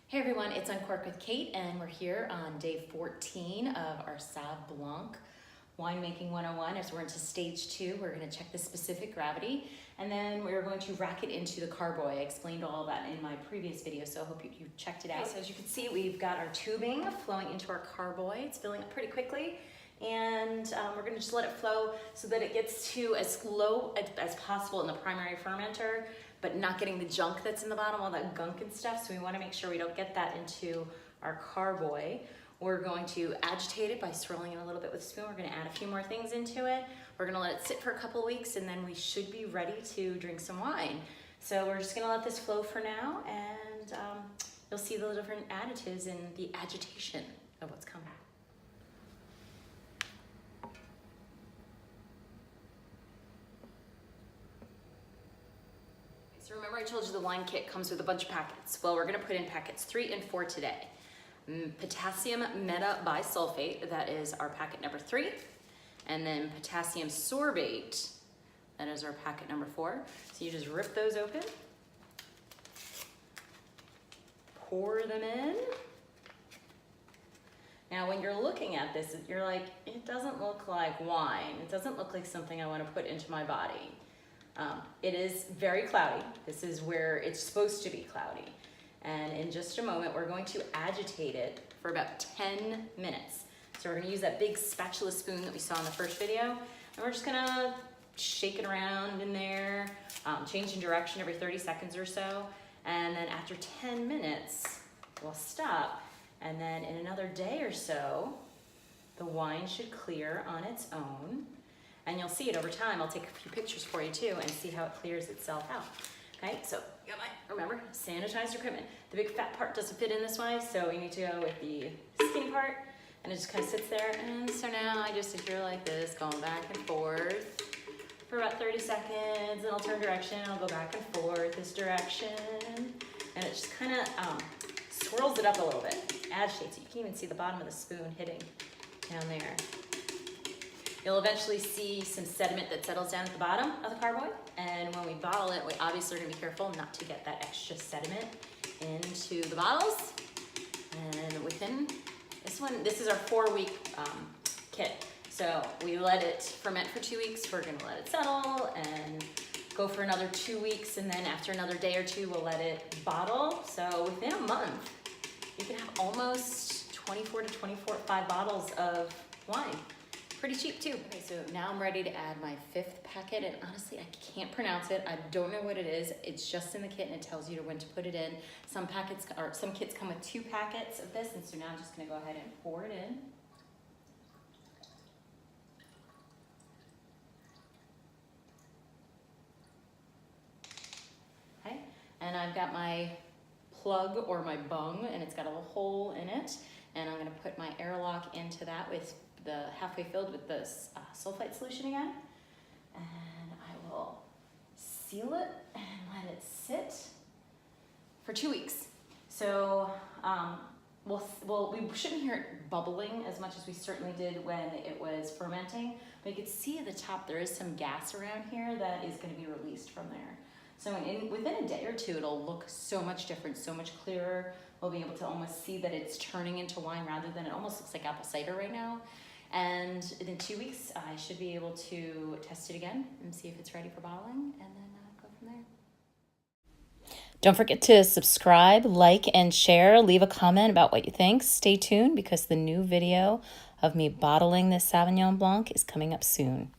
Hey everyone, it's Uncork with Kate, and we're here on day 14 of our Sauvignon Blanc Winemaking 101. As we're into stage 2, we're going to check the specific gravity, and then we're going to rack it into the carboy. I explained all that in my previous video, so I hope you checked it out. Okay, so as you can see, we've got our tubing flowing into our carboy. It's filling up pretty quickly, and we're going to just let it flow so that it gets to as low as possible in the primary fermenter, but not getting the junk that's in the bottom, all that gunk and stuff. So we want to make sure we don't get that into our carboy. We're going to agitate it by swirling it a little bit with a spoon. We're going to add a few more things into it. We're going to let it sit for a couple of weeks, and then we should be ready to drink some wine. So we're just going to let this flow for now, and you'll see the different additives in the agitation of what's coming. So remember I told you the wine kit comes with a bunch of packets. Well, we're gonna put in packets 3 and 4 today. Potassium metabisulfate, that is our packet number 3. And then potassium sorbate, that is our packet number 4. So you just rip those open, pour them in. Now when you're looking at this, you're like, it doesn't look like wine. It doesn't look like something I wanna put into my body. It is very cloudy. This is where it's supposed to be cloudy. And in just a moment, we're going to agitate it for about 10 minutes. So we're gonna use that big spatula spoon that we saw in the first video, and we're just gonna shake it around in there, changing direction every 30 seconds or so. And then after 10 minutes, we'll stop. And then in another day or so, the wine should clear on its own. And you'll see it over time. I'll take a few pictures for you too and see how it clears itself out. Okay, so you got remember, sanitized equipment. The big fat part doesn't fit in this way, so we need to go with the skinny part, and it just kind of sits there. And so now I just sit here like this, going back and forth for about 30 seconds, and I'll turn direction, I'll go back and forth this direction, and it just kind of swirls it up a little bit, agitates it. You can even see the bottom of the spoon hitting down there. You'll eventually see some sediment that settles down at the bottom of the carboy, and when we bottle it, we obviously are going to be careful not to get that extra sediment into the bottles. And within this is our 4-week kit. So we let it ferment for 2 weeks. We're going to let it settle and go for another 2 weeks, and then after another day or 2, we'll let it bottle. So within a month, you can have almost 24 to 5 bottles of wine. Pretty cheap too. Okay, so now I'm ready to add my 5th packet, and honestly, I can't pronounce it. I don't know what it is. It's just in the kit, and it tells you when to put it in. Some kits come with 2 packets of this, and so now I'm just gonna go ahead and pour it in. Okay, and I've got my plug or my bung, and it's got a little hole in it, and I'm gonna put my airlock into that with the halfway filled with the sulfite solution again, and I will seal it and let it sit for 2 weeks. So we shouldn't hear it bubbling as much as we certainly did when it was fermenting, but you can see at the top there is some gas around here that is going to be released from there. So within a day or 2, it'll look so much different, so much clearer. We'll be able to almost see that it's turning into wine rather than it almost looks like apple cider right now. And in 2 weeks, I should be able to test it again and see if it's ready for bottling, and then go from there. Don't forget to subscribe, like, and share. Leave a comment about what you think. Stay tuned because the new video of me bottling this Sauvignon Blanc is coming up soon.